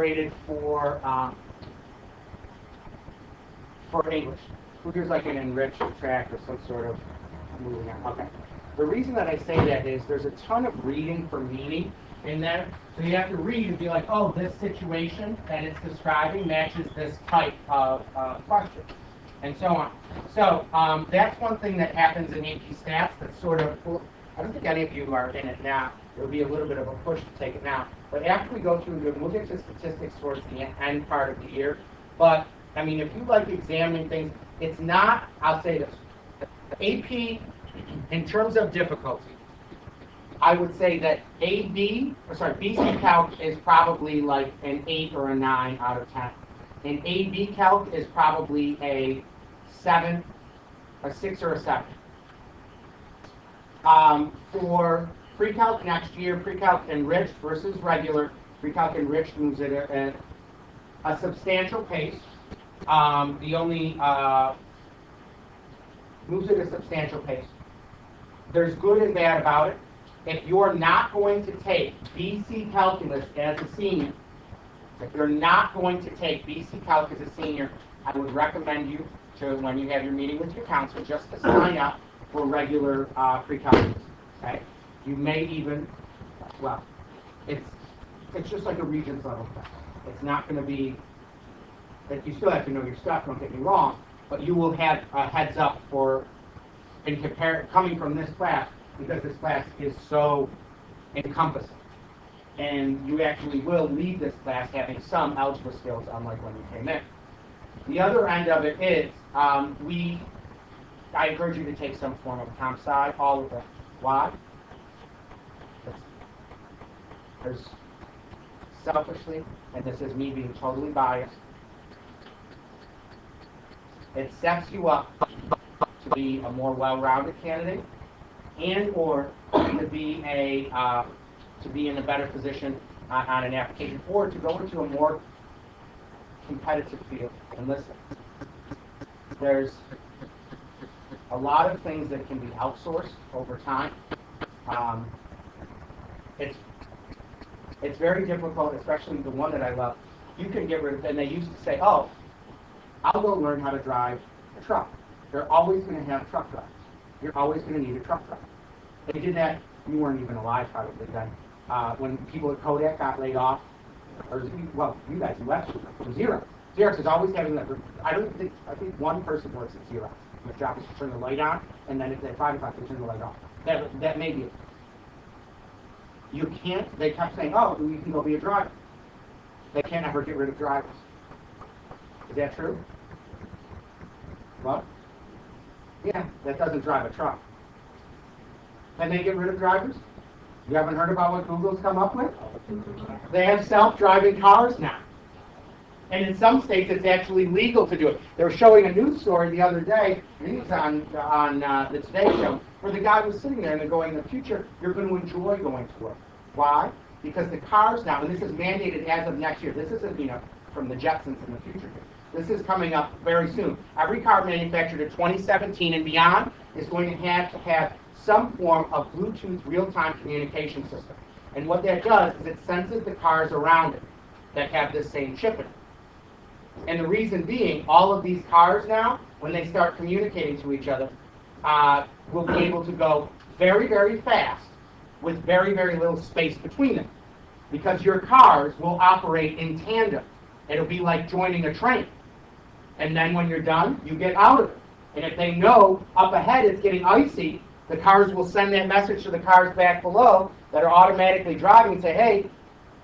graded for English? Who here's like an enriched track or some sort of moving on? Okay. The reason that I say that is there's a ton of reading for meaning in there. So you have to read and be like, oh, this situation that it's describing matches this type of question, and so on. So that's one thing that happens in AP Stats that's sort of, well, I don't think any of you are in it now. There'll be a little bit of a push to take it now. But after we go through and we'll get to statistics towards the end part of the year. But, I mean, if you like examining things, it's not, I'll say this, AP, in terms of difficulty, I would say that BC Calc is probably like an 8 or a 9 out of 10. And AB Calc is probably a 7, a 6 or a 7. For pre-calc next year, pre-calc enriched versus regular, pre-calc enriched moves at a substantial pace. Moves at a substantial pace. There's good and bad about it. If you're not going to take BC Calculus as a senior, if you're not going to take BC Calc as a senior, I would recommend you to, when you have your meeting with your counselor, just to sign up for regular pre-calculus. Okay? You may even, well, it's just like a Regents level test. It's not going to be, that you still have to know your stuff, don't get me wrong, but you will have a heads up for, coming from this class, because this class is so encompassing. And you actually will leave this class having some algebra skills, unlike when you came in. The other end of it is, I encourage you to take some form of comp sci, all of that. Why? There's selfishly, and this is me being totally biased, it sets you up to be a more well-rounded candidate, and or to be in a better position on an application, or to go into a more competitive field. And listen, there's a lot of things that can be outsourced over time. It's very difficult, especially the one that I love. You can get rid of, and they used to say, oh, I'll go learn how to drive a truck. They're always going to have truck drivers. You're always going to need a truck driver. They did that, you weren't even alive probably then. When people at Kodak got laid off, or, well, you guys left from Xerox. Xerox is always having that. I think one person works at Xerox. The job is to turn the light on, and then at 5 o'clock they turn the light off. That may be it. You can't, they kept saying, oh, you can go be a driver. They can't ever get rid of drivers. Is that true? Well, yeah, that doesn't drive a truck. Can they get rid of drivers? You haven't heard about what Google's come up with? They have self-driving cars now. And in some states, it's actually legal to do it. They were showing a news story the other day, and he was on the Today Show, where the guy was sitting there and they're going, in the future, you're going to enjoy going to work. Why? Because the cars now, and this is mandated as of next year. This isn't, from the Jetsons in the future. This is coming up very soon. Every car manufactured in 2017 and beyond is going to have some form of Bluetooth real-time communication system. And what that does is it senses the cars around it that have this same chip in it. And the reason being, all of these cars now, when they start communicating to each other, will be able to go very, very fast with very, very little space between them. Because your cars will operate in tandem. It'll be like joining a train. And then when you're done, you get out of it. And if they know up ahead it's getting icy, the cars will send that message to the cars back below that are automatically driving and say, hey,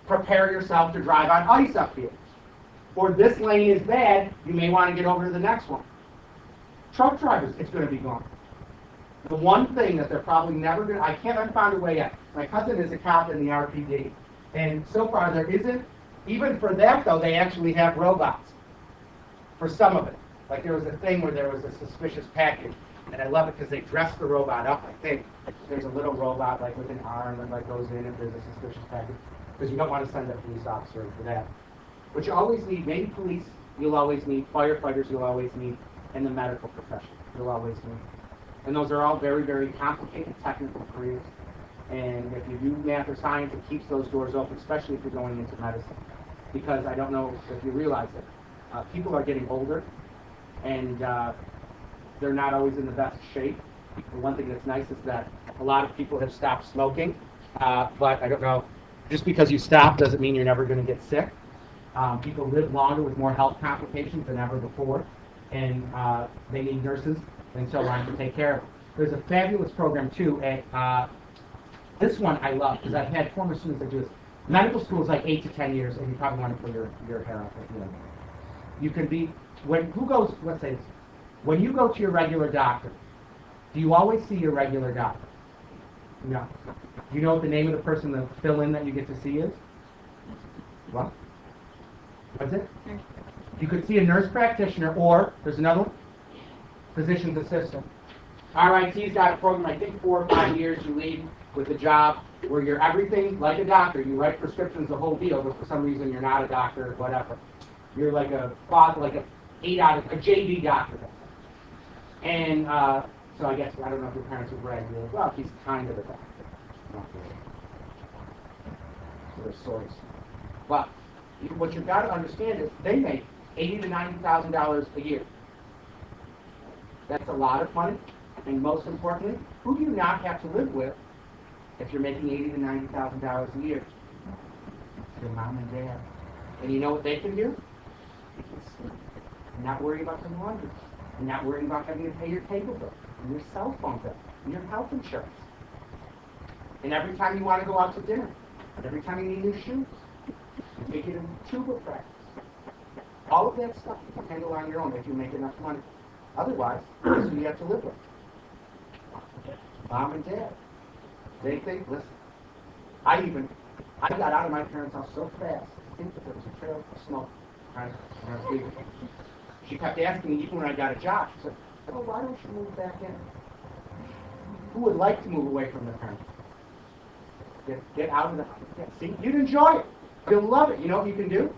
prepare yourself to drive on ice up here. Or this lane is bad, you may want to get over to the next one. Truck drivers, it's going to be gone. The one thing that they're probably never going to, I haven't found a way yet. My cousin is a cop in the RPD, and so far there isn't. Even for that, though, they actually have robots. For some of it. Like there was a thing where there was a suspicious package, and I love it because they dress the robot up. I think there's a little robot like with an arm that like goes in if there's a suspicious package, because you don't want to send a police officer for that. But you always need, maybe police, you'll always need, firefighters you'll always need, and the medical profession you'll always need. And those are all very, very complicated technical careers. And if you do math or science, it keeps those doors open, especially if you're going into medicine. because I don't know if you realize it. People are getting older, and they're not always in the best shape. The one thing that's nice is that a lot of people have stopped smoking, but I don't know, just because you stop doesn't mean you're never going to get sick. People live longer with more health complications than ever before, and they need nurses and so on to take care of them. There's a fabulous program, too. This one I love, because I've had former students that do this. Medical school is like 8 to 10 years, and you probably want to put your hair up. You can be, let's say this, when you go to your regular doctor, do you always see your regular doctor? No. Do you know what the name of the person, the fill-in that you get to see is? What? What's it? You could see a nurse practitioner, or, there's another one, physician's assistant. RIT's got a program, I think 4 or 5 years you leave with a job where you're everything like a doctor. You write prescriptions, the whole deal, but for some reason you're not a doctor or whatever. You're like a JD doctor. And so I guess, I don't know if your parents would brag. You're like, well, he's kind of a doctor. Not really. So there's sorts. But what you've got to understand is they make $80,000 to $90,000 a year. That's a lot of money. And most importantly, who do you not have to live with if you're making $80,000 to $90,000 a year? Your mom and dad. And you know what they can do? They can sleep. And not worry about the laundry. And not worrying about having to pay your cable bill, and your cell phone bill, and your health insurance. And every time you want to go out to dinner, and every time you need new shoes, you take it in tuba practice. All of that stuff you can handle on your own if you make enough money. Otherwise, that's who you have to live with. Mom and dad. They think, listen, I got out of my parents' house so fast, I think that there was a trail of smoke. Right? When I was leaving. She kept asking me, even when I got a job, she said, oh, why don't you move back in? Who would like to move away from their parents? Get out of the house. Yeah, see, you'd enjoy it. You'll love it. You know what you can do?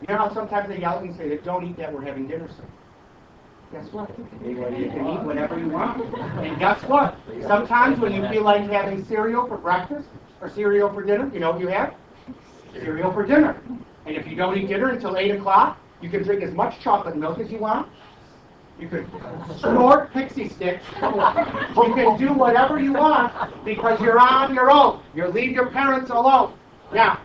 You know how sometimes they yell at me and say, don't eat that, we're having dinner soon. Guess what? You can eat whatever you want. And guess what? Sometimes when you feel like having cereal for breakfast or cereal for dinner, you know what you have? Cereal for dinner. And if you don't eat dinner until 8 o'clock, you can drink as much chocolate milk as you want. You can snort pixie sticks. You can do whatever you want because you're on your own. You leave your parents alone. Now,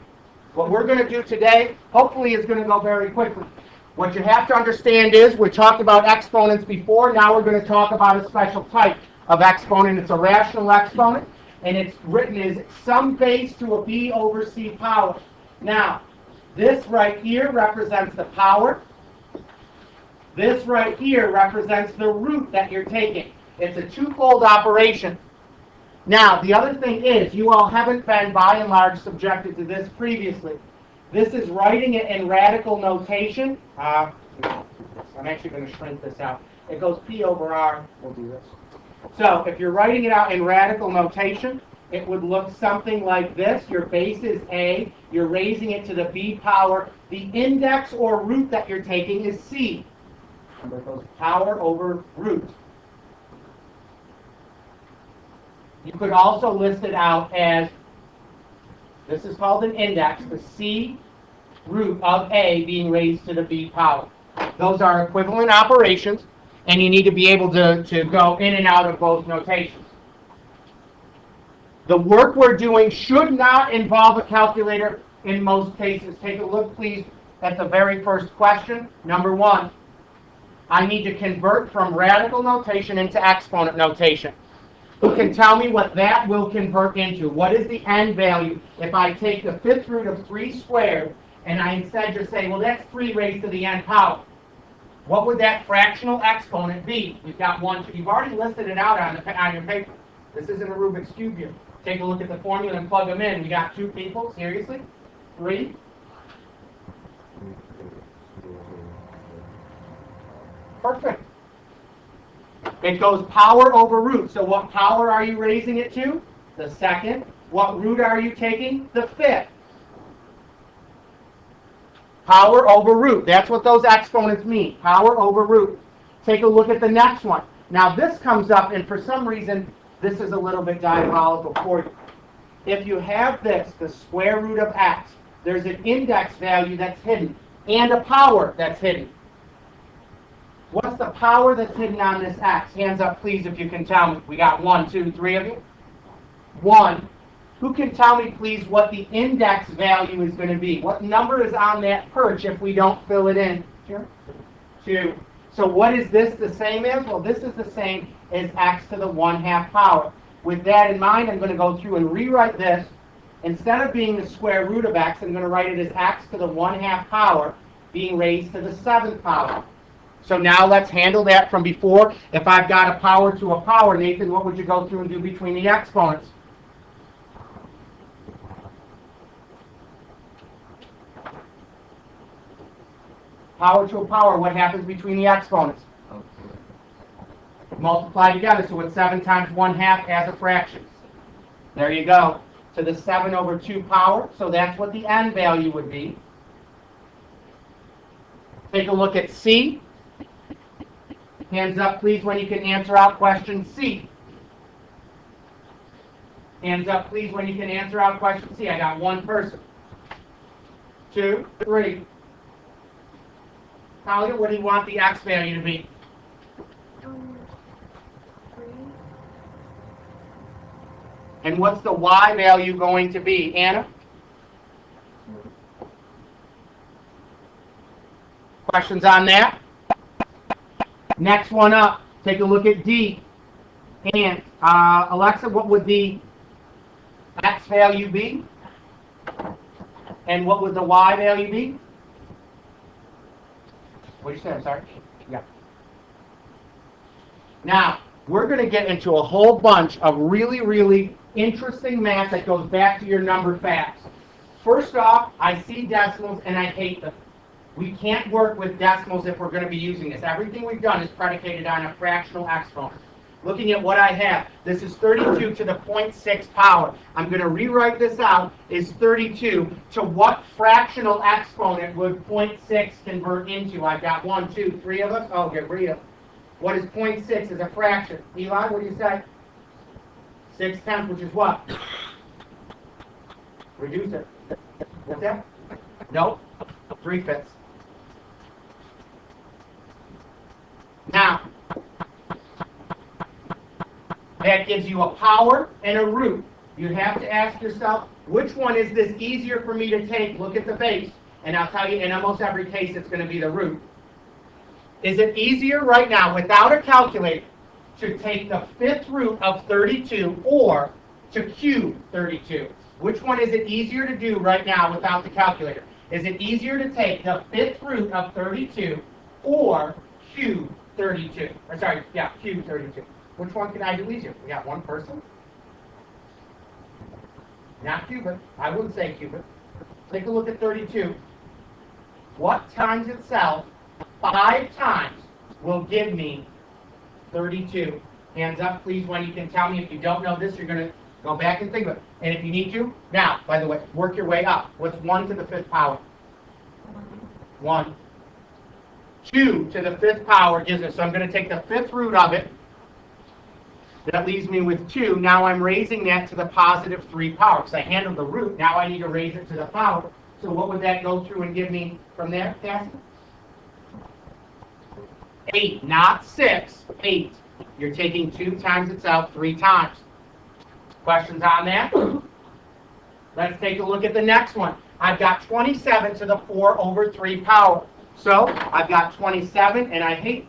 what we're going to do today, hopefully, is going to go very quickly. What you have to understand is, we talked about exponents before, now we're going to talk about a special type of exponent. It's a rational exponent, and it's written as some base to a b over c power. Now, this right here represents the power. This right here represents the root that you're taking. It's a twofold operation. Now, the other thing is, you all haven't been, by and large, subjected to this previously. This is writing it in radical notation. I'm actually going to shrink this out. It goes P over R. We'll do this. So if you're writing it out in radical notation, it would look something like this. Your base is A. You're raising it to the B power. The index or root that you're taking is C. Remember, it goes power over root. You could also list it out as, this is called an index, the C root of A being raised to the B power. Those are equivalent operations, and you need to be able to go in and out of both notations. The work we're doing should not involve a calculator in most cases. Take a look, please, at the very first question. Number 1, I need to convert from radical notation into exponent notation. Who can tell me what that will convert into? What is the n value if I take the 5th root of 3 squared and I instead just say, well, that's 3 raised to the n power? What would that fractional exponent be? We've got 1, 2. You've already listed it out on your paper. This isn't a Rubik's Cube here. Take a look at the formula and plug them in. We got 2 people, seriously? 3? Perfect. It goes power over root. So what power are you raising it to? The 2nd. What root are you taking? The 5th. Power over root. That's what those exponents mean. Power over root. Take a look at the next one. Now this comes up, and for some reason, this is a little bit diabolical for you. If you have this, the square root of x, there's an index value that's hidden and a power that's hidden. What's the power that's hidden on this x? Hands up, please, if you can tell me. We got 1, 2, 3 of you. 1. Who can tell me, please, what the index value is going to be? What number is on that perch if we don't fill it in? Sure. 2. So what is this the same as? Well, this is the same as x to the 1/2 power. With that in mind, I'm going to go through and rewrite this. Instead of being the square root of x, I'm going to write it as x to the 1/2 power being raised to the 7th power. So now let's handle that from before. If I've got a power to a power, Nathan, what would you go through and do between the exponents? Power to a power, what happens between the exponents? Multiply together, so it's 7 times 1/2 as a fraction. There you go. To the 7/2 power, so that's what the n value would be. Take a look at C. Hands up, please, when you can answer out question C. Hands up, please, when you can answer out question C. I got one person. 2, 3. Talia, what do you want the x value to be? 3. And what's the y value going to be, Anna? Questions on that? Next one up, take a look at D. And Alexa, what would the x value be? And what would the y value be? What did you say? I'm sorry. Yeah. Now, we're going to get into a whole bunch of really, really interesting math that goes back to your number facts. First off, I see decimals and I hate them. We can't work with decimals if we're going to be using this. Everything we've done is predicated on a fractional exponent. Looking at what I have, this is 32 to the 0.6 power. I'm going to rewrite this out as 32 to what fractional exponent would 0.6 convert into? I've got 1, 2, 3 of us. Oh, get rid of. What is 0.6 as a fraction? Eli, what do you say? 6/10, which is what? Reduce it. What's that? Nope. 3/5. Now, that gives you a power and a root. You have to ask yourself, which one is this easier for me to take? Look at the base. And I'll tell you, in almost every case, it's going to be the root. Is it easier right now, without a calculator, to take the 5th root of 32 or to cube 32? Which one is it easier to do right now without the calculator? Is it easier to take the 5th root of 32 or cube 32? Or sorry, yeah, cube 32. Which one can I do easier? We got one person. Not cubit. I wouldn't say cubit. Take a look at 32. What times itself 5 times will give me 32? Hands up, please, when you can tell me. If you don't know this, you're going to go back and think of it. And if you need to, now, by the way, work your way up. What's 1 to the 5th power? 1. 2 to the 5th power gives us, so I'm going to take the 5th root of it. That leaves me with 2. Now I'm raising that to the positive 3 power. Because I handled the root, now I need to raise it to the power. So what would that go through and give me from there, Cassie? 8, not 6. 8. You're taking 2 times itself 3 times. Questions on that? Let's take a look at the next one. I've got 27 to the 4/3 power. So I've got 27, and I hate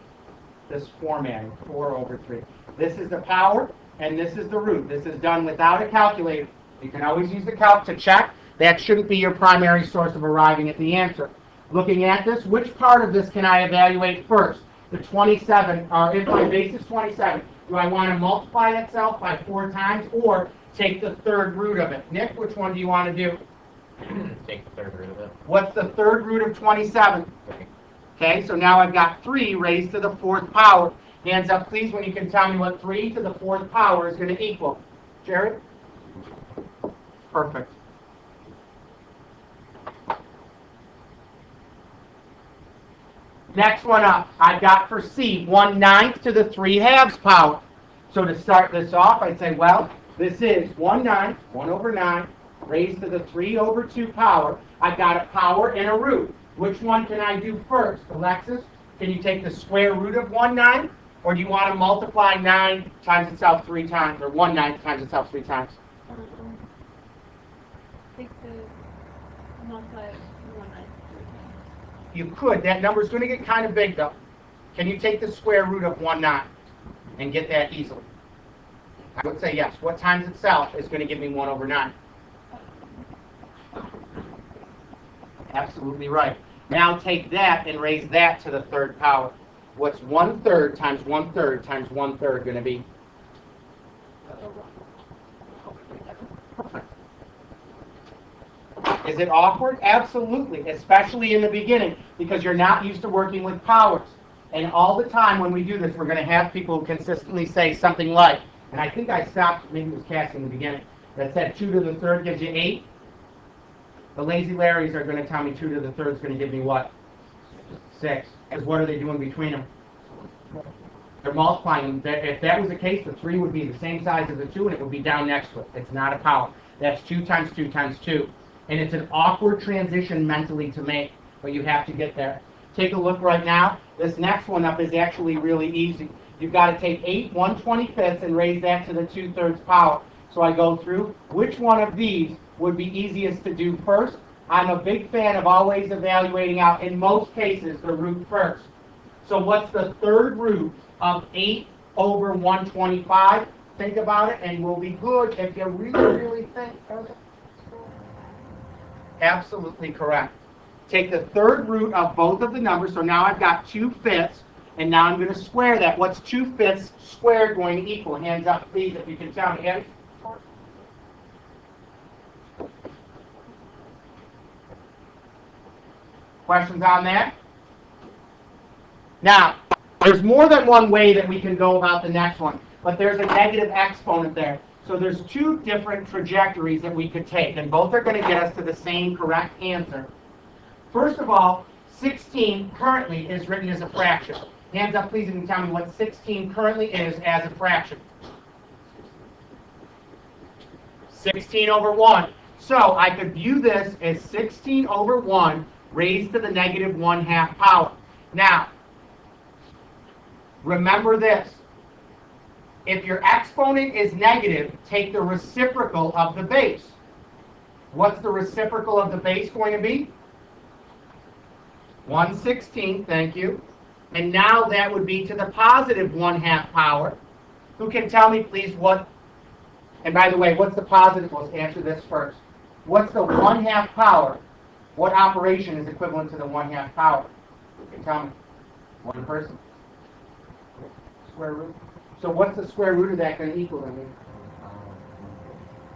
this formatting, 4/3. This is the power, and this is the root. This is done without a calculator. You can always use the calc to check. That shouldn't be your primary source of arriving at the answer. Looking at this, which part of this can I evaluate first? The 27, if my base is 27, do I want to multiply itself by 4 times or take the 3rd root of it? Nick, which one do you want to do? Take the 3rd root of it. What's the 3rd root of 27? Okay, so now I've got 3 raised to the 4th power. Hands up, please, when you can tell me what 3 to the 4th power is going to equal. Jared? Perfect. Next one up, I've got for C, 1/9 to the 3/2 power. So to start this off, I'd say, well, this is 1/9, 1/9, raised to the 3/2 power. I've got a power and a root. Which one can I do first? Alexis, can you take the square root of 1/9? Or do you want to multiply 9 times itself 3 times, or 1/9 times itself 3 times? Take the multiply 1/9. You could. That number is going to get kind of big, though. Can you take the square root of 1/9 and get that easily? I would say yes. What times itself is going to give me 1/9? Absolutely right. Now take that and raise that to the third power. What's 1/3 times 1/3 times 1/3 going to be? Is it awkward? Absolutely, especially in the beginning, because you're not used to working with powers. And all the time when we do this, we're going to have people who consistently say something like, and I think I stopped, maybe it was Cassie in the beginning, that said 2 to the third gives you 8. The lazy Larrys are going to tell me 2 to the third is going to give me what? 6. Because what are they doing between them? They're multiplying them. If that was the case, the 3 would be the same size as the 2, and it would be down next to it. It's not a power. That's 2 times 2 times 2. And it's an awkward transition mentally to make, but you have to get there. Take a look right now. This next one up is actually really easy. You've got to take 8 1/25ths and raise that to the 2/3 power. So I go through. Which one of these would be easiest to do first? I'm a big fan of always evaluating out, in most cases, the root first. So what's the third root of 8 over 125? Think about it, and we'll be good if you really think. Absolutely correct. Take the third root of both of the numbers, so now I've got 2/5, and now I'm going to square that. What's 2/5 squared going to equal? Hands up, please, if you can tell me. Abby? Questions on that? Now, there's more than one way that we can go about the next one, but there's a negative exponent there. So there's 2 different trajectories that we could take, and both are going to get us to the same correct answer. First of all, 16 currently is written as a fraction. Hands up, please, if you can tell me what 16 currently is as a fraction. 16 over 1. So I could view this as 16 over 1 raised to the negative 1/2 power. Now, remember this. If your exponent is negative, take the reciprocal of the base. What's the reciprocal of the base going to be? 1/16, thank you. And now that would be to the positive 1/2 power. Who can tell me, please, what, and by the way, what's the positive? Let's answer this first. What's the 1/2 power? What operation is equivalent to the 1/2 power? Who can tell me? One person. Square root. So what's the square root of that going to equal to me?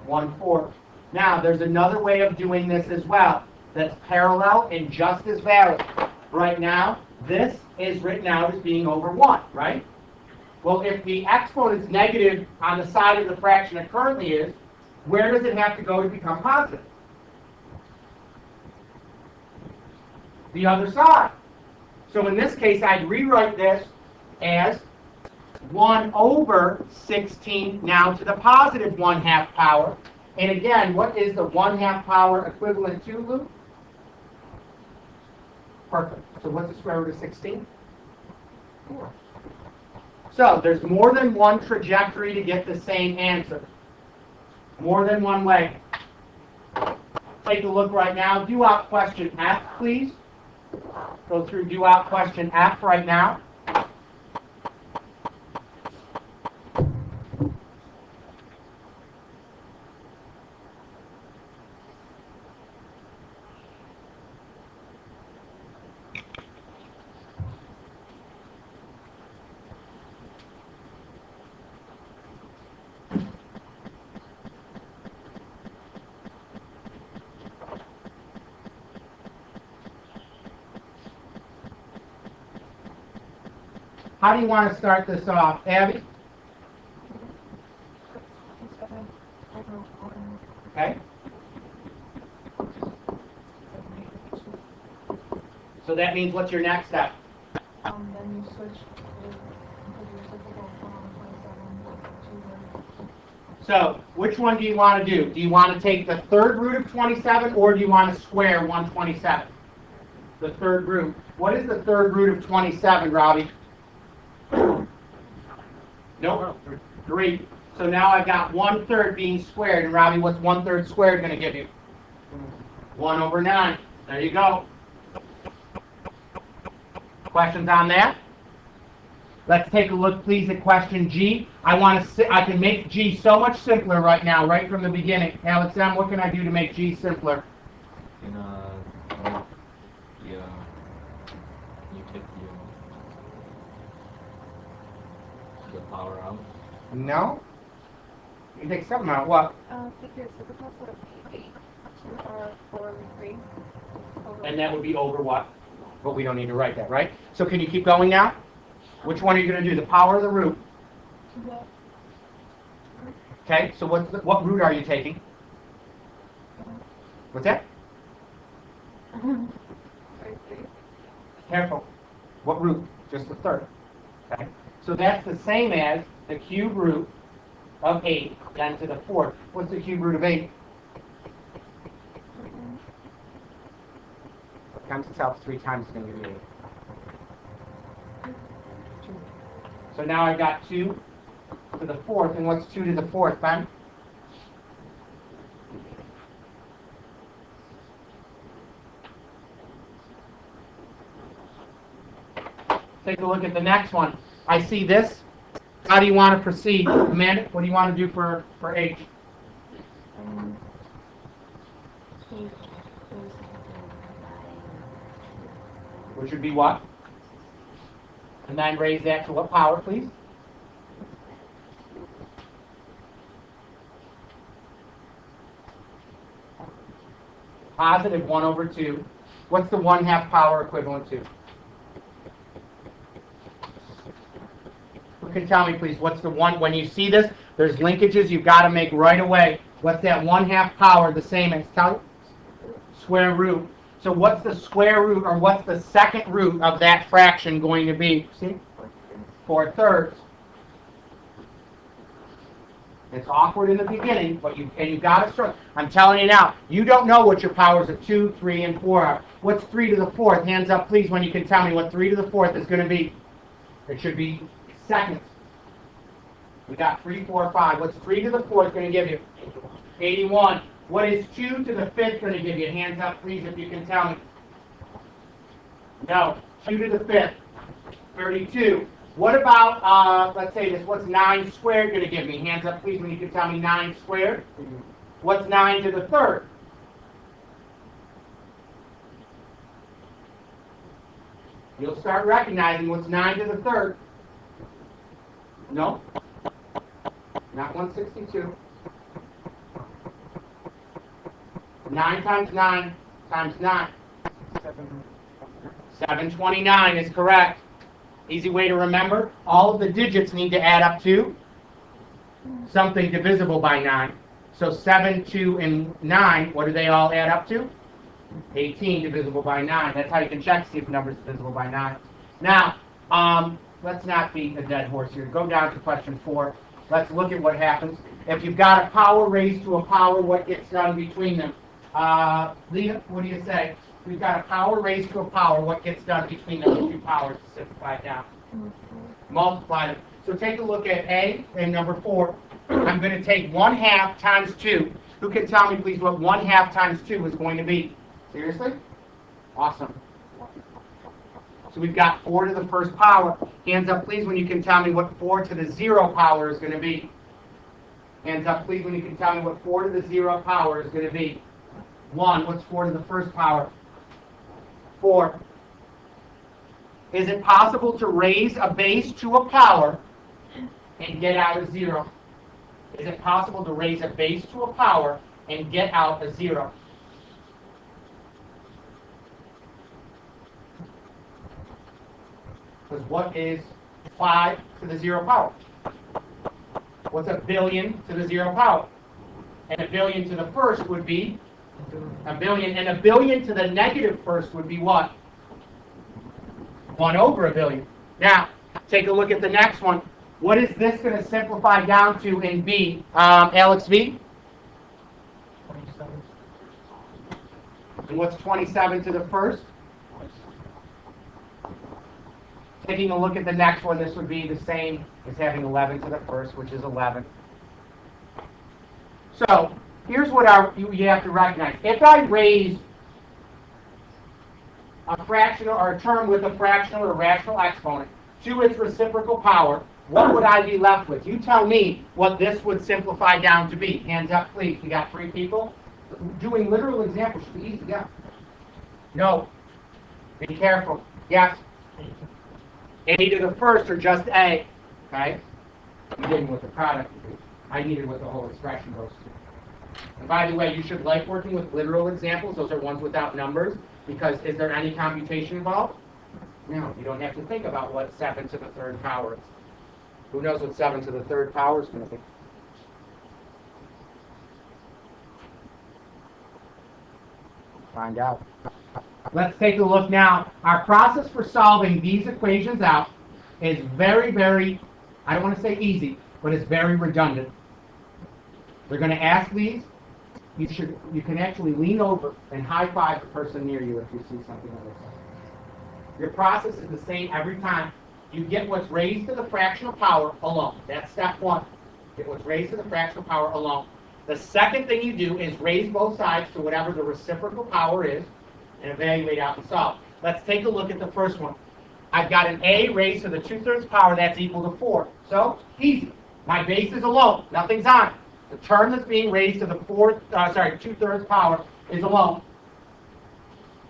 1/4. Now, there's another way of doing this as well that's parallel and just as valid. Right now, this is written out as being over 1, right? Well, if the exponent's negative on the side of the fraction it currently is, where does it have to go to become positive? The other side. So in this case, I'd rewrite this as 1 over 16 now to the positive 1/2 power. And again, what is the 1/2 power equivalent to, Luke? Perfect. So what's the square root of 16? 4. So there's more than one trajectory to get the same answer. More than one way. Take a look right now. Do out question F, please. Go through do out question F right now. How do you want to start this off, Abby? Okay. So that means what's your next step? Then you switch the reciprocal from 27 to So, which one do you want to do? Do you want to take the third root of 27, or do you want to square 127? The third root. What is the third root of 27, Robbie? Nope. 3. So now I've got 1/3 being squared. And Robbie, what's 1/3 squared going to give you? 1/9. There you go. Questions on that? Let's take a look, please, at question G. I can make G so much simpler right now, right from the beginning. Alex M., what can I do to make G simpler? You take the power out. No? You take something out. What? Figure reciprocal, so 8 or 4 over 3. And that would be over what? But we don't need to write that, right? So can you keep going now? Which one are you going to do? The power or the root? Okay, so what root are you taking? What's that? Careful. What root? Just the third. Okay. So that's the same as the cube root of 8 done to the 4th. What's the cube root of 8? Times itself 3 times is going to give you 8. So now I've got 2 to the 4th, and what's 2 to the 4th, Ben? Take a look at the next one. I see this. How do you want to proceed? Amanda, what do you want to do for H? Which would be what? And then raise that to what power, please? Positive 1/2. What's the 1/2 power equivalent to? Who can tell me, please, what's the one? When you see this, there's linkages you've got to make right away. What's that 1/2 power the same as? Tell you? Square root. So what's the square root, or what's the second root of that fraction going to be? See? 4/3. It's awkward in the beginning, but you've got to start. I'm telling you now, you don't know what your powers of 2, 3, and 4 are. What's 3 to the 4th? Hands up, please, when you can tell me what 3 to the 4th is going to be. It should be seconds. We got 3, 4, 5. What's 3 to the 4th going to give you? 81. What is 2 to the 5th going to give you? Hands up, please, if you can tell me. No. 2 to the 5th. 32. What about, let's say this, what's 9 squared going to give me? Hands up, please, when you can tell me 9 squared. What's 9 to the 3rd? You'll start recognizing what's 9 to the 3rd. No? Not 162. 9 times 9 times 9. 729 is correct. Easy way to remember. All of the digits need to add up to something divisible by 9. So 7, 2, and 9, what do they all add up to? 18 divisible by 9. That's how you can check to see if a number is divisible by 9. Now, let's not beat a dead horse here. Go down to question 4. Let's look at what happens. If you've got a power raised to a power, what gets done between them? Leah, what do you say? We've got a power raised to a power. What gets done between those two powers to simplify it down? Multiply them. So take a look at A and number 4. I'm going to take 1/2 times 2. Who can tell me, please, what 1/2 times 2 is going to be? Seriously? Awesome. So we've got 4 to the 1st power. Hands up, please, when you can tell me what 4 to the 0 power is going to be. Hands up, please, when you can tell me what 4 to the 0 power is going to be. 1. What's 4 to the 1st power? 4. Is it possible to raise a base to a power and get out a 0? Is it possible to raise a base to a power and get out a 0? Because what is 5 to the 0 power? What's a billion to the 0 power? And a billion to the 1st would be a billion. And a billion to the negative 1st would be what? 1 over a billion. Now, take a look at the next one. What is this going to simplify down to in B? Alex V? 27. And what's 27 to the first? Taking a look at the next one, this would be the same as having 11 to the first, which is 11. So here's what you have to recognize. If I raise a fractional or a term with a fractional or rational exponent to its reciprocal power, what would I be left with? You tell me what this would simplify down to be. Hands up, please. We got 3 people. Doing literal examples should be easy, yeah. No. Be careful. Yes. A to the first or just A. Okay? You didn't with the product. I needed what the whole expression goes to. And by the way, you should like working with literal examples. Those are ones without numbers. Because is there any computation involved? No. You don't have to think about what 7 to the third power is. Who knows what 7 to the third power is going to be? Find out. Let's take a look now. Our process for solving these equations out is very, very, I don't want to say easy, but it's very redundant. They're going to ask these. You can actually lean over and high-five the person near you if you see something like this. Your process is the same every time. You get what's raised to the fractional power alone. That's step 1. Get what's raised to the fractional power alone. The second thing you do is raise both sides to whatever the reciprocal power is and evaluate out and solve. Let's take a look at the first one. I've got an A raised to the 2/3 power, that's equal to 4. So, easy. My base is alone. Nothing's on it. The term that's being raised to the 2/3 power is alone.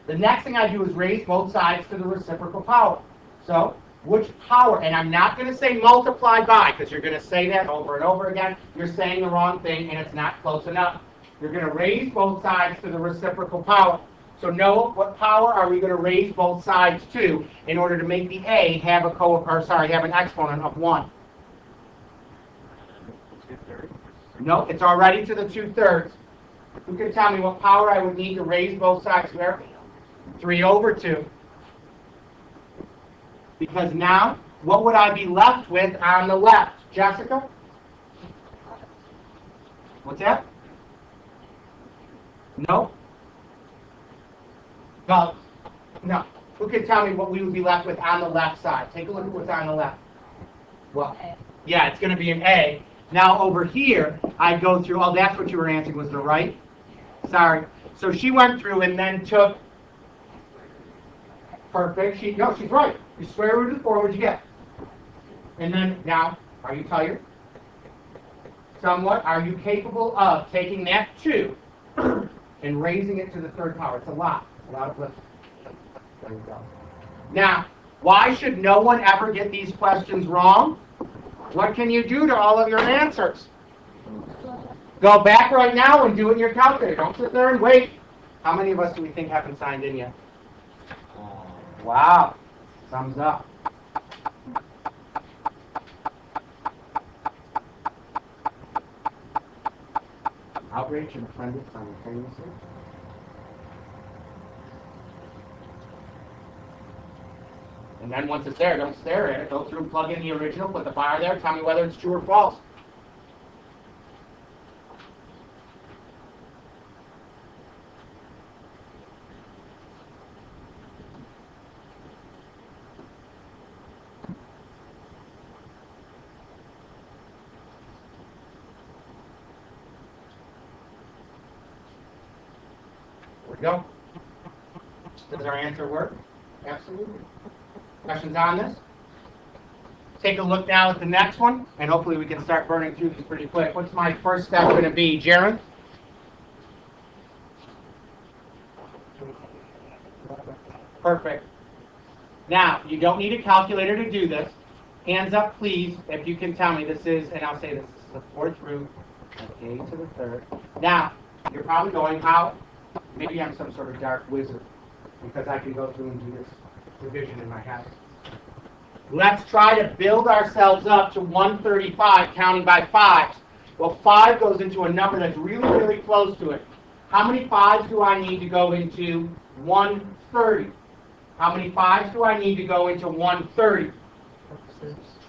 The next thing I do is raise both sides to the reciprocal power. So, which power? And I'm not going to say multiply by, because you're going to say that over and over again. You're saying the wrong thing, and it's not close enough. You're going to raise both sides to the reciprocal power. So know what power are we going to raise both sides to in order to make the A have have an exponent of 1? No, it's already to the 2/3. Who can tell me what power I would need to raise both sides there? 3/2. Because now, what would I be left with on the left? Jessica? What's that? No? Well, no. Who can tell me what we would be left with on the left side? Take a look at what's on the left. Well, yeah, it's going to be an A. Now over here, I go through, oh, that's what you were answering, was the right? Sorry. So she went through and then took, perfect, she's right. You square root of 4, what'd you get? And then, now, are you tired? Somewhat. Are you capable of taking that 2 and raising it to the 3rd power? It's a lot. A lot of lifting. There you go. Now, why should no one ever get these questions wrong? What can you do to all of your answers? Go back right now and do it in your calculator. Don't sit there and wait. How many of us do we think haven't signed in yet? Wow. Thumbs up. Outrage and offended simultaneously. And then once it's there, don't stare at it. Go through, plug in the original, put the bar there, tell me whether it's true or false. There we go. Does our answer work? Absolutely. Questions on this? Take a look now at the next one, and hopefully we can start burning through these pretty quick. What's my first step going to be, Jaron? Perfect. Now, you don't need a calculator to do this. Hands up, please, if you can tell me this is, and I'll say this is the 4th root of A to the 3rd. Now, you're probably going, how? Maybe I'm some sort of dark wizard, because I can go through and do this division in my head. Let's try to build ourselves up to 135, counting by 5s. Well, 5 goes into a number that's really, really close to it. How many 5s do I need to go into 130? How many 5s do I need to go into 130?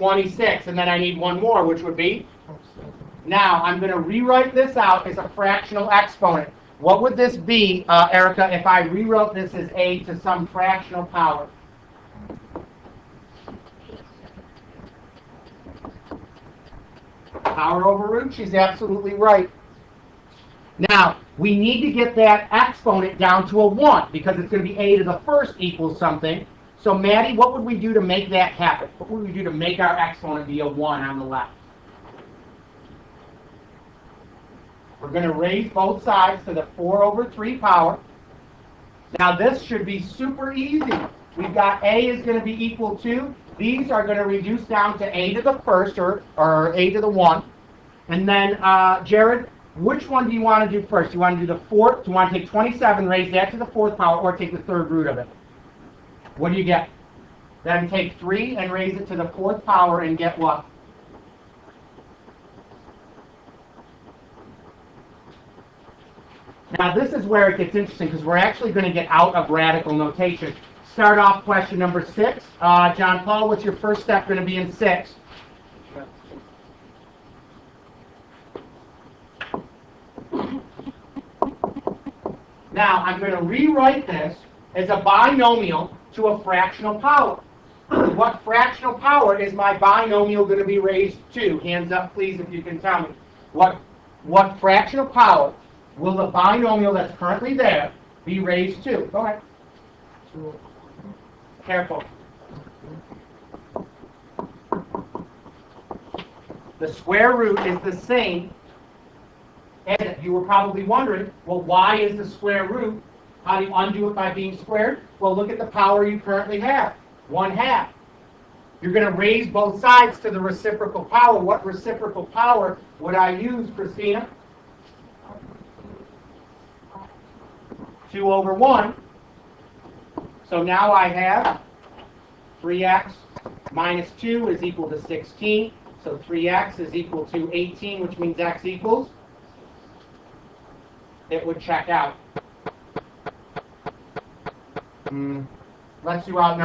26, and then I need one more, which would be? Now, I'm going to rewrite this out as a fractional exponent. What would this be, Erica, if I rewrote this as a to some fractional power? Power over root, she's absolutely right. Now, we need to get that exponent down to a 1, because it's going to be a to the first equals something. So, Maddie, what would we do to make that happen? What would we do to make our exponent be a 1 on the left? We're going to raise both sides to the 4 over 3 power. Now, this should be super easy. We've got a is going to be equal to, these are going to reduce down to a to the first, or a to the 1. And then, Jared, which one do you want to do first? Do you want to do the 4th? Do you want to take 27, raise that to the 4th power, or take the 3rd root of it? What do you get? Then take 3 and raise it to the 4th power and get what? Now, this is where it gets interesting, because we're actually going to get out of radical notation. Start off question number 6. John Paul, what's your first step going to be in 6? Now, I'm going to rewrite this as a binomial to a fractional power. What fractional power is my binomial going to be raised to? Hands up, please, if you can tell me. What fractional power will the binomial that's currently there be raised to? Go ahead. Careful. The square root is the same as it. You were probably wondering, well, why is the square root? How do you undo it by being squared? Well, look at the power you currently have. 1/2. You're going to raise both sides to the reciprocal power. What reciprocal power would I use, Christina? 2 over 1. So now I have 3x minus 2 is equal to 16. So 3x is equal to 18, which means x equals. It would check out. Let's do out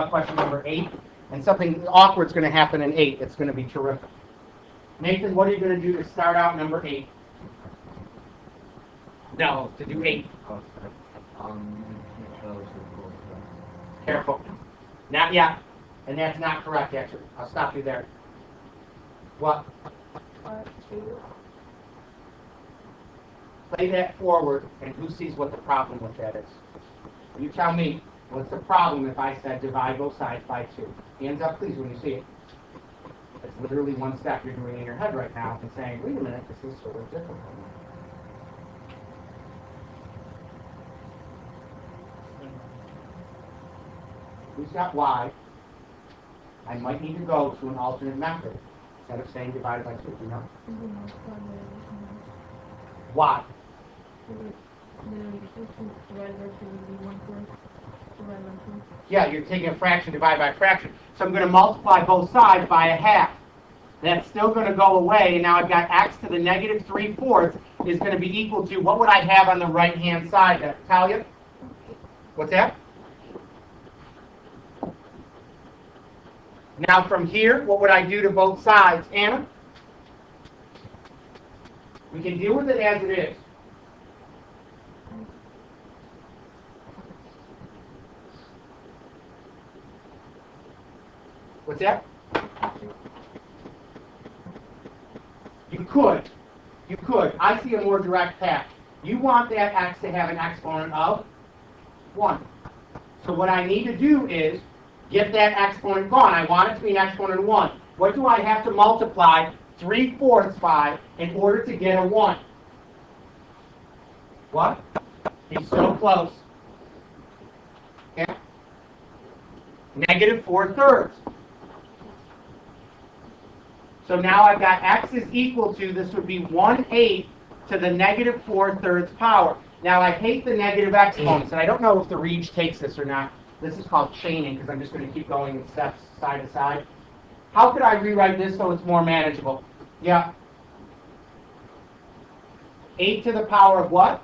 question number 8. And something awkward is going to happen in 8. It's going to be terrific. Nathan, what are you going to do to start out number 8? No, to do 8. Careful. Not yet. And that's not correct, actually. I'll stop you there. What? 2. Play that forward, and who sees what the problem with that is? You tell me, what's the problem if I said divide both sides by 2? Hands up, please, when you see it. It's literally one step you're doing in your head right now and saying, wait a minute, this is sort of difficult. Who's got y? I might need to go to an alternate method instead of saying divided by 2, you know? Why? Yeah, you're taking a fraction divided by a fraction. So I'm going to multiply both sides by 1/2. That's still going to go away, and now I've got x to the negative 3/4 is going to be equal to, what would I have on the right-hand side, Talia? What's that? Now from here, what would I do to both sides? Anna? We can deal with it as it is. What's that? You could. You could. I see a more direct path. You want that x to have an exponent of 1. So what I need to do is get that exponent gone. I want it to be an exponent of 1. What do I have to multiply 3/4 by in order to get a 1? What? He's so close. Okay. Negative 4/3. So now I've got x is equal to, this would be 1/8 to the negative 4/3 power. Now I hate the negative exponents, and I don't know if the Reach takes this or not. This is called chaining, because I'm just going to keep going in steps side to side. How could I rewrite this so it's more manageable? Yeah. 8 to the power of what?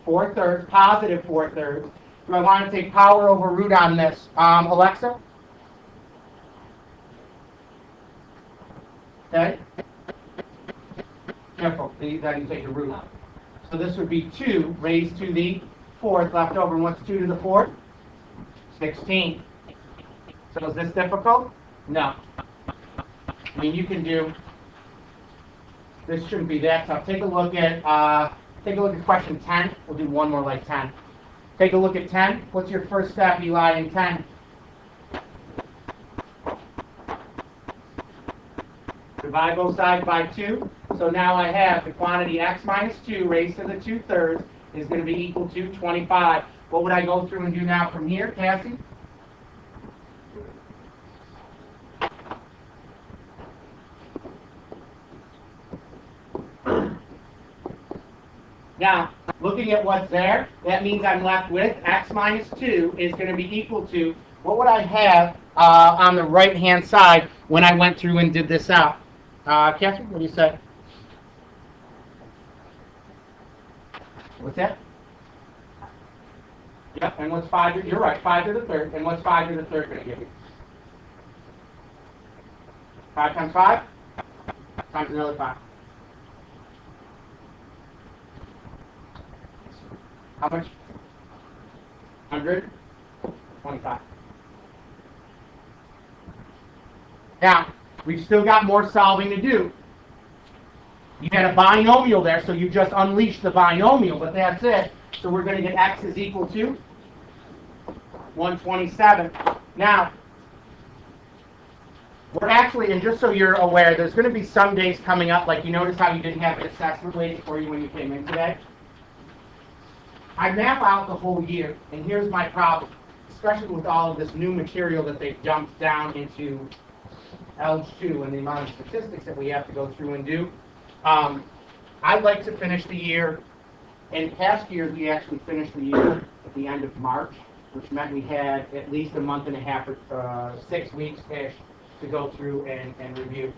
4/3, positive 4/3. Do I want to take power over root on this? Alexa? Okay? Careful, then you take the root. So this would be 2 raised to the 4th left over. And what's 2 to the 4th? 16. So is this difficult? No. I mean, you can do, this shouldn't be that tough. Take a look at question 10. We'll do one more like 10. Take a look at 10. What's your first step, Eli, in 10? Divide both sides by 2. So now I have the quantity x minus 2 raised to the 2/3 is going to be equal to 25. What would I go through and do now from here, Cassie? Now, looking at what's there, that means I'm left with x minus 2 is going to be equal to, what would I have on the right-hand side when I went through and did this out? Catherine, what do you say? What's that? Yep, and what's 5? You're right, 5 to the 3rd. And what's 5 to the 3rd going to give you? 5 times 5? Times another 5. How much? 125. Now, we've still got more solving to do. You had a binomial there, so you just unleashed the binomial, but that's it. So we're going to get x is equal to 127. Now, we're actually, and just so you're aware, there's going to be some days coming up, like you notice how you didn't have an assessment waiting for you when you came in today? I map out the whole year, and here's my problem, especially with all of this new material that they've dumped down into Algebra 2 and the amount of statistics that we have to go through and do. I'd like to finish the year. In past years, we actually finished the year at the end of March, which meant we had at least a month and a half or 6 weeks-ish to go through and review.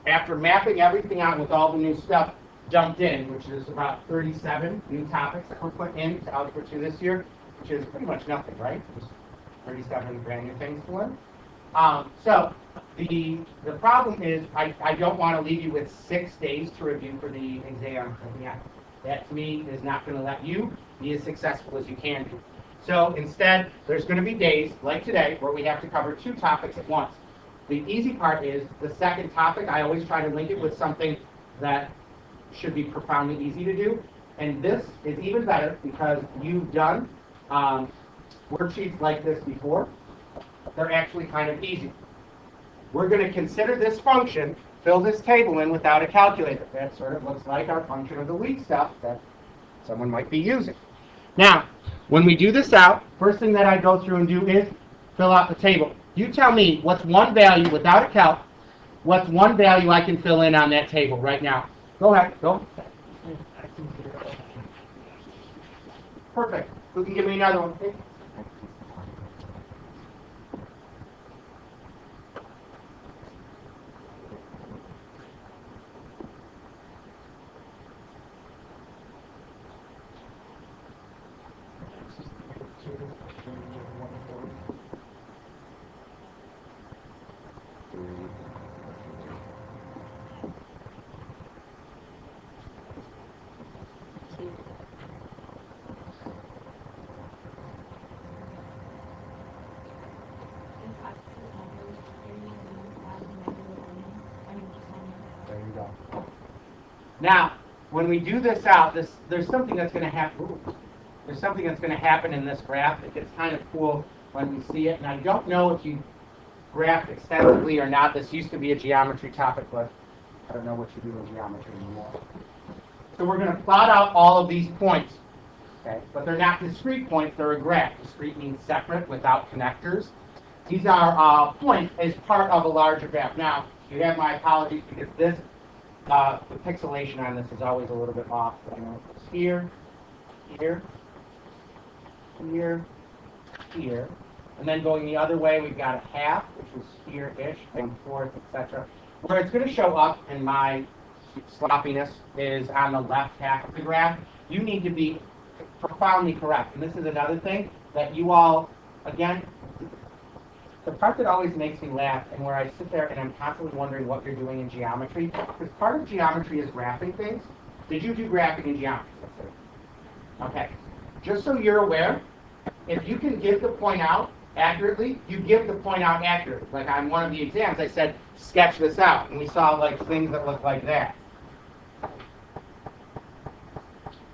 After mapping everything out with all the new stuff dumped in, which is about 37 new topics that were put into Algebra 2 this year, which is pretty much nothing, right? Just 37 brand new things to learn. So the problem is I don't want to leave you with 6 days to review for the exam at the end. That to me is not going to let you be as successful as you can be. So instead, there's going to be days like today where we have to cover 2 topics at once. The easy part is the second topic. I always try to link it with something that should be profoundly easy to do. And this is even better because you've done worksheets like this before. They're actually kind of easy. We're going to consider this function, fill this table in without a calculator. That sort of looks like our function of the week stuff that someone might be using. Now, when we do this out, first thing that I go through and do is fill out the table. You tell me what's one value without a calc, what's one value I can fill in on that table right now. Go ahead, go. Perfect. Who can give me another one? Now, when we do this out, there's something that's going to happen. There's something that's going to happen in this graph. It gets kind of cool when we see it. And I don't know if you graphed extensively or not. This used to be a geometry topic, but I don't know what you do in geometry anymore. So we're going to plot out all of these points. Okay? But they're not discrete points. They're a graph. Discrete means separate without connectors. These are points as part of a larger graph. Now, you have my apologies because this the pixelation on this is always a little bit off. You know, it's here, here, here, here, and then going the other way, we've got a half, which is here-ish, and forth, etc. Where it's going to show up in my sloppiness is on the left half of the graph. You need to be profoundly correct, and this is another thing that you all, again, The part that always makes me laugh and where I sit there and I'm constantly wondering what you're doing in geometry, because part of geometry is graphing things. Did you do graphing in geometry? Okay. Just so you're aware, if you can give the point out accurately, you give the point out accurately. Like on one of the exams, I said, sketch this out. And we saw like things that look like that.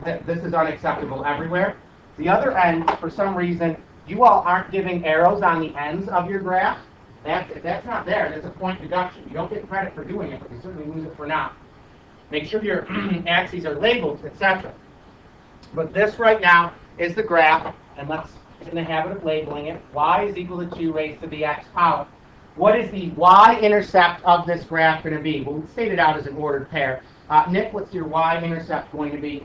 This is unacceptable everywhere. The other end, for some reason, you all aren't giving arrows on the ends of your graph. If that's not there, that's a point deduction. You don't get credit for doing it, but you certainly lose it for not. Make sure your axes are labeled, etc. But this right now is the graph, and let's get in the habit of labeling it. Y is equal to 2 raised to the x power. What is the y-intercept of this graph going to be? Well, we state it out as an ordered pair. Nick, what's your y-intercept going to be?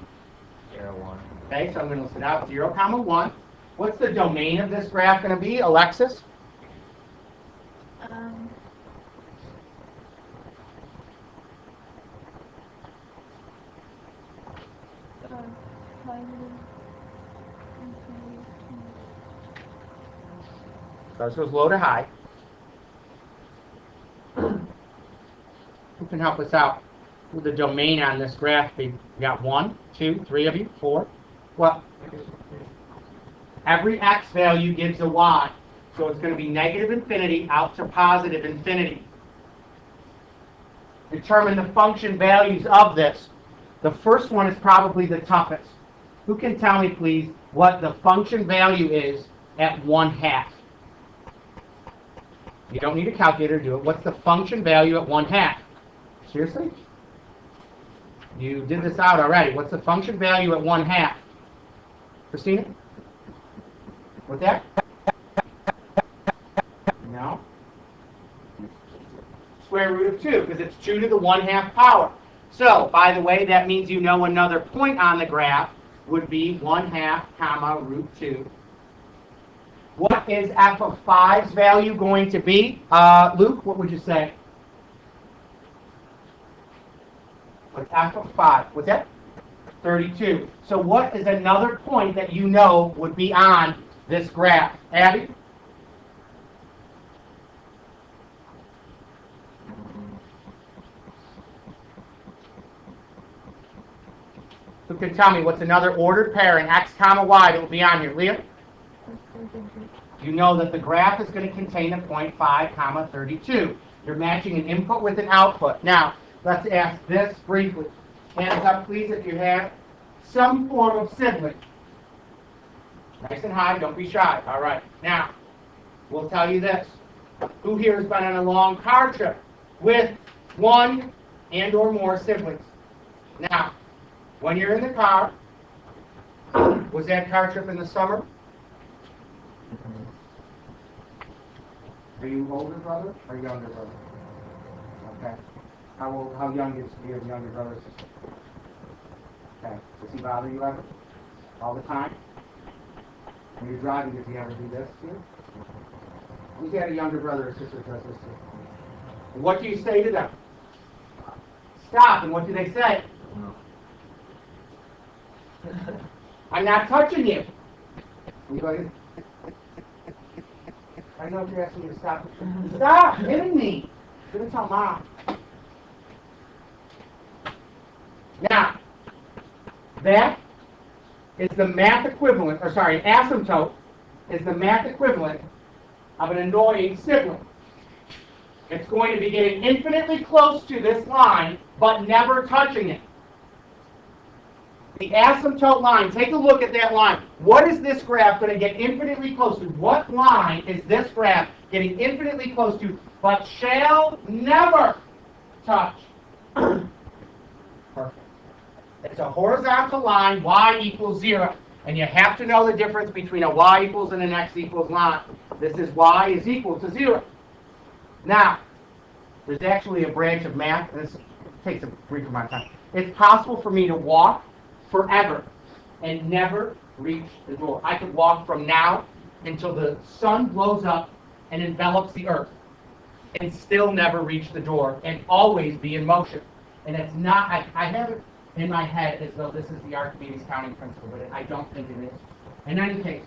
0, 1. Okay, so I'm going to list it out, 0, 1. What's the domain of this graph going to be, Alexis? So this goes low to high. Who can help us out with the domain on this graph? We got 1, 2, 3 of you, 4. Well, every x value gives a y. So it's going to be negative infinity out to positive infinity. Determine the function values of this. The first one is probably the toughest. Who can tell me, please, what the function value is at 1/2? You don't need a calculator to do it. What's the function value at 1/2? Seriously? You did this out already. What's the function value at 1/2? Christina? What's that? No. Square root of 2, because it's 2 to the 1/2 power. So, by the way, that means you know another point on the graph would be 1/2 comma root 2. What is f of 5's value going to be? Luke, what would you say? What's f of 5? What's that? 32. So what is another point that you know would be on this graph? Abby? Who can tell me what's another ordered pair in x comma y that will be on here? Leah? You know that the graph is going to contain a point 5 comma 32. You're matching an input with an output. Now, let's ask this briefly. Hands up, please, if you have some form of sibling. Nice and high, don't be shy. All right. Now, we'll tell you this. Who here has been on a long car trip with one and or more siblings? Now, when you're in the car, was that car trip in the summer? Are you older brother or younger brother? Okay. How young is your younger brother or sister? Okay. Does he bother you ever? All the time? When you're driving, does he ever do this to you? Who's got a younger brother or sister that does this to you? And what do you say to them? Stop. And what do they say? No. I'm not touching you. Anybody? I know if you're asking me to stop. Stop hitting me. I'm going to tell Mom. Now, that is the math equivalent, or sorry, an asymptote is the math equivalent of an annoying sibling. It's going to be getting infinitely close to this line, but never touching it. The asymptote line, take a look at that line. What is this graph going to get infinitely close to? What line is this graph getting infinitely close to, but shall never touch? Perfect. It's a horizontal line, y equals 0. And you have to know the difference between a y equals and an x equals line. This is y is equal to 0. Now, there's actually a branch of math, and this takes a brief amount of time. It's possible for me to walk forever and never reach the door. I could walk from now until the sun blows up and envelops the earth and still never reach the door and always be in motion. And it's not, I have it in my head as though this is the Archimedes counting principle, but I don't think it is. In any case,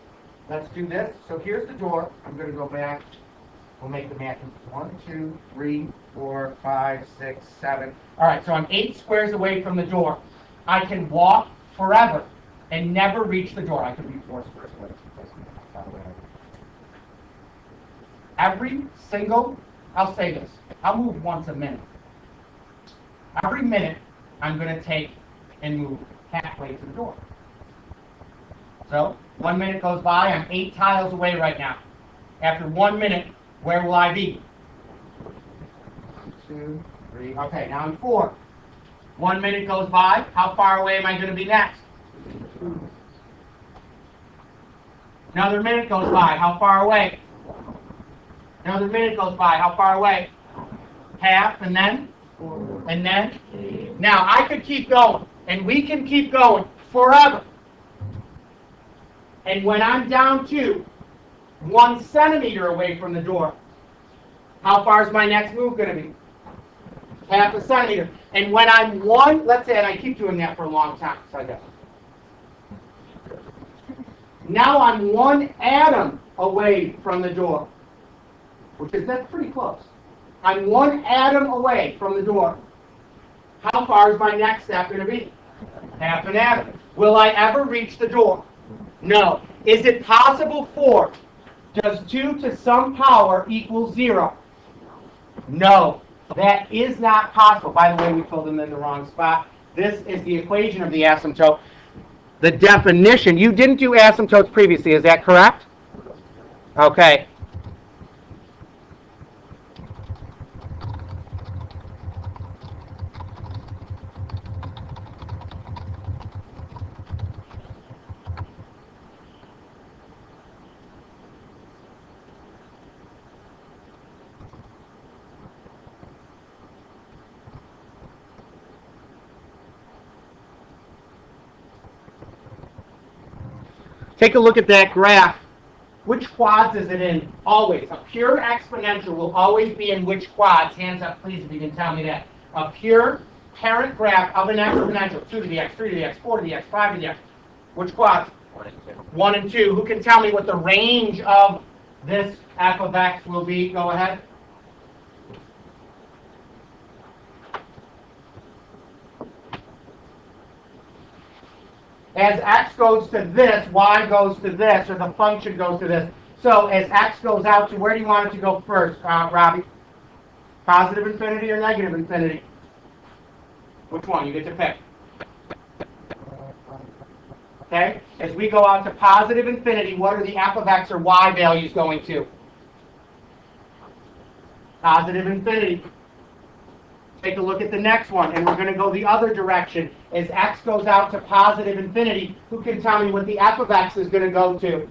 let's do this. So here's the door. I'm going to go back We'll make the math. 1, 2, 3, 4, 5, 6, 7. All right, so I'm 8 squares away from the door. I can walk forever and never reach the door. I could be 4 squares away. Every single, I'll say this, I'll move once a minute. Every minute, I'm going to take and move halfway to the door. So, 1 minute goes by, I'm 8 tiles away right now. After 1 minute, where will I be? 2, 3, okay, now I'm 4. 1 minute goes by, how far away am I going to be next? Another minute goes by, how far away? Another minute goes by, how far away? Half, and then? And then? Now, I could keep going, and we can keep going forever. And when I'm down to 1 centimeter away from the door, how far is my next move going to be? Half a centimeter. And when I'm 1, let's say, and I keep doing that for a long time, so I go. Now I'm 1 atom away from the door, that's pretty close. I'm 1 atom away from the door. How far is my next step going to be? Half an atom. Will I ever reach the door? No. Is it possible for, does 2 to some power equal 0? No. That is not possible. By the way, we filled them in the wrong spot. This is the equation of the asymptote. The definition, you didn't do asymptotes previously, is that correct? Okay. Take a look at that graph. Which quads is it in? Always. A pure exponential will always be in which quads? Hands up, please, if you can tell me that. A pure parent graph of an exponential. 2 to the x, 3 to the x, 4 to the x, 5 to the x. Which quads? 1 and 2. 1 and 2. Who can tell me what the range of this f of x will be? Go ahead. As x goes to this, y goes to this, or the function goes to this. So as x goes out to, where do you want it to go first, Robbie? Positive infinity or negative infinity? Which one? You get to pick. Okay? As we go out to positive infinity, what are the f of x or y values going to? Positive infinity. Take a look at the next one, and we're going to go the other direction. As x goes out to positive infinity, who can tell me what the f of x is going to go to?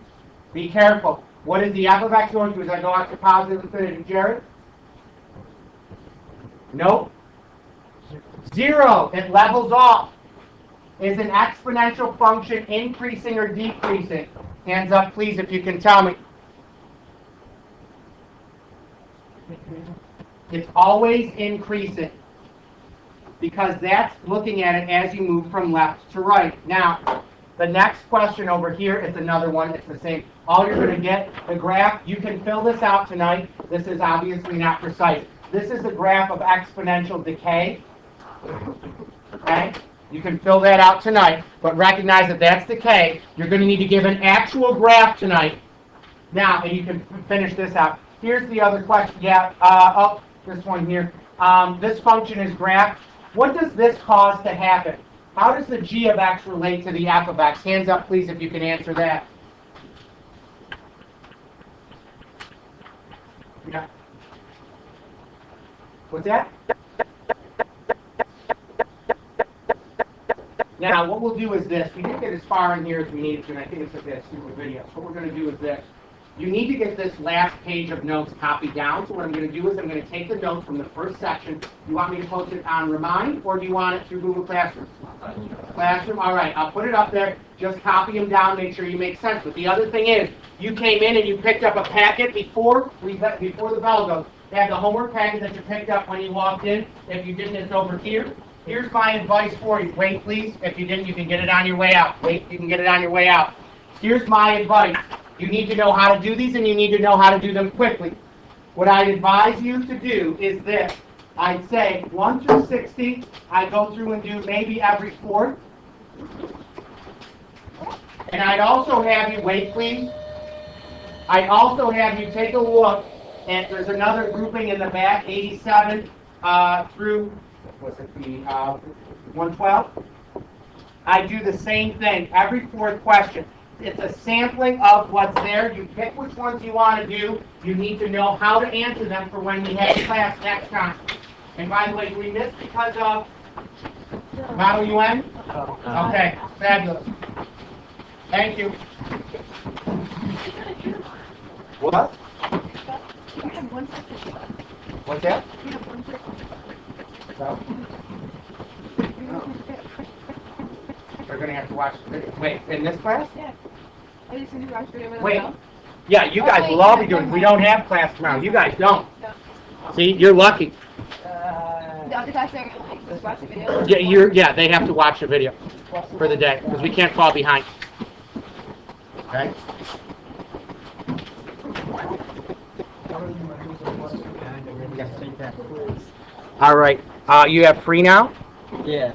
Be careful. What is the f of x going to as I go out to positive infinity? Jared? Nope. 0. It levels off. Is an exponential function increasing or decreasing? Hands up, please, if you can tell me. It's always increasing, because that's looking at it as you move from left to right. Now, the next question over here is another one. It's the same. All you're going to get, the graph, you can fill this out tonight. This is obviously not precise. This is the graph of exponential decay. Okay? You can fill that out tonight, but recognize that that's decay. You're going to need to give an actual graph tonight. Now, and you can finish this out. Here's the other question. Yeah, this one here. This function is graphed. What does this cause to happen? How does the g of x relate to the f of x? Hands up, please, if you can answer that. Yeah. What's that? Now, what we'll do is this. We didn't get as far in here as we needed to, and I think it's a stupid video. So what we're going to do is this. You need to get this last page of notes copied down. So what I'm going to do is I'm going to take the notes from the first section. Do you want me to post it on Remind, or do you want it through Google Classroom? Classroom? All right. I'll put it up there. Just copy them down. Make sure you make sense. But the other thing is, you came in and you picked up a packet before the bell goes. You have the homework packet that you picked up when you walked in. If you didn't, it's over here. Here's my advice for you. Wait, please. If you didn't, you can get it on your way out. Wait, you can get it on your way out. Here's my advice. You need to know how to do these, and you need to know how to do them quickly. What I'd advise you to do is this. I'd say 1 through 60, I go through and do maybe every fourth. And I'd also have you, wait please, I'd also have you take a look, and there's another grouping in the back, 87 through, what's it, the 112. I do the same thing, every fourth question. It's a sampling of what's there. You pick which ones you want to do. You need to know how to answer them for when we have class next time. And by the way, do we miss because of Model UN? Okay, fabulous. Thank you. What? We have 150. What's that? We have 150. So, they're going to have to watch the video. Wait, in this class? Yeah. Are you going to watch video with us Wait. now? Yeah, you guys will all be doing. We don't have class tomorrow. You guys don't. See, you're lucky. The other guys are going to just watch the video. Yeah, they have to watch the video for the day because we can't fall behind. Okay. Yes, take that. All right. You have free now? Yeah.